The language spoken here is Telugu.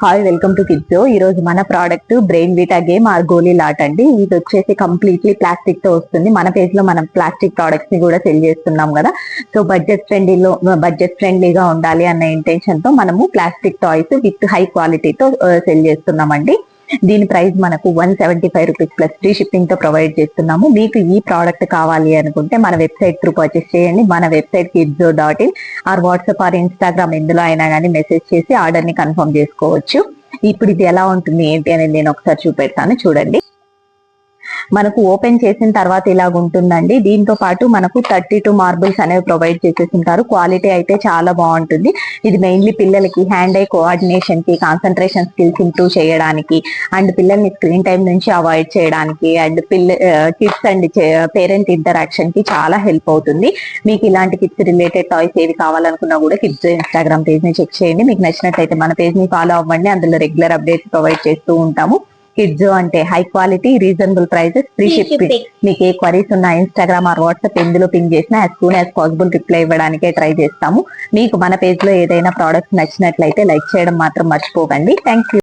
Hi, welcome to కిడ్జో. ఈ రోజు మన product brainvita game or గోలీ లాట్ అండి. ఇది వచ్చేసి కంప్లీట్లీ ప్లాస్టిక్ తో వస్తుంది. మన పేజ్ లో మనం ప్లాస్టిక్ ప్రోడక్ట్స్ ని కూడా సెల్ చేస్తున్నాం కదా. సో బడ్జెట్ ఫ్రెండ్లీగా ఉండాలి అన్న ఇంటెన్షన్ తో మనము ప్లాస్టిక్ టాయ్స్ విత్ హై క్వాలిటీతో సెల్ చేస్తున్నామండి. దీని ప్రైస్ మనకు 175 రూపీస్ ప్లస్ ఫ్రీ షిప్పింగ్ తో ప్రొవైడ్ చేస్తున్నాము. మీకు ఈ ప్రోడక్ట్ కావాలి అనుకుంటే మన వెబ్సైట్ త్రూ పర్చేస్ చేయండి. మన website kidzo.in are WhatsApp or Instagram ఎందులో అయినా కానీ మెసేజ్ చేసి ఆర్డర్ ని కన్ఫర్మ్ చేసుకోవచ్చు. ఇప్పుడు ఇది ఎలా ఉంటుంది ఏంటి అనేది నేను ఒకసారి చూపెడతాను, చూడండి. మనకు ఓపెన్ చేసిన తర్వాత ఇలాగ ఉంటుందండి. దీంతో పాటు మనకు 32 మార్బుల్స్ అనేవి ప్రొవైడ్ చేసేసింటారు. క్వాలిటీ అయితే చాలా బాగుంటుంది. ఇది మెయిన్లీ పిల్లలకి హ్యాండ్ ఐ కోఆర్డినేషన్ కి, కాన్సన్ట్రేషన్ స్కిల్స్ ఇంప్రూవ్ చేయడానికి, అండ్ పిల్లల్ని స్క్రీన్ టైం నుంచి అవాయిడ్ చేయడానికి, and kids and parent interaction కి చాలా హెల్ప్ అవుతుంది. మీకు ఇలాంటి కిడ్స్ రిలేటెడ్ టాయ్స్ ఏవి కావాలనుకున్నా కూడా కిడ్స్ ఇన్స్టాగ్రామ్ పేజ్ ని చెక్ చేయండి. మీకు నచ్చినట్లయితే మన పేజ్ ని ఫాలో అవ్వండి. అందులో రెగ్యులర్ అప్డేట్స్ ప్రొవైడ్ చేస్తూ ఉంటాము. కిడ్జో అంటే high quality, reasonable prices, free shipping. మీకు ఏ క్వరీస్ ఉన్నా ఇన్స్టాగ్రామ్ ఆర్ వాట్సాప్ ఎందులో పింగ్ చేసినా as soon as possible reply ఇవ్వడానికే ట్రై చేస్తాము. మీకు మన పేజ్ లో ఏదైనా ప్రోడక్ట్స్ నచ్చినట్లయితే లైక్ చేయడం మాత్రం మర్చిపోకండి. Thank you.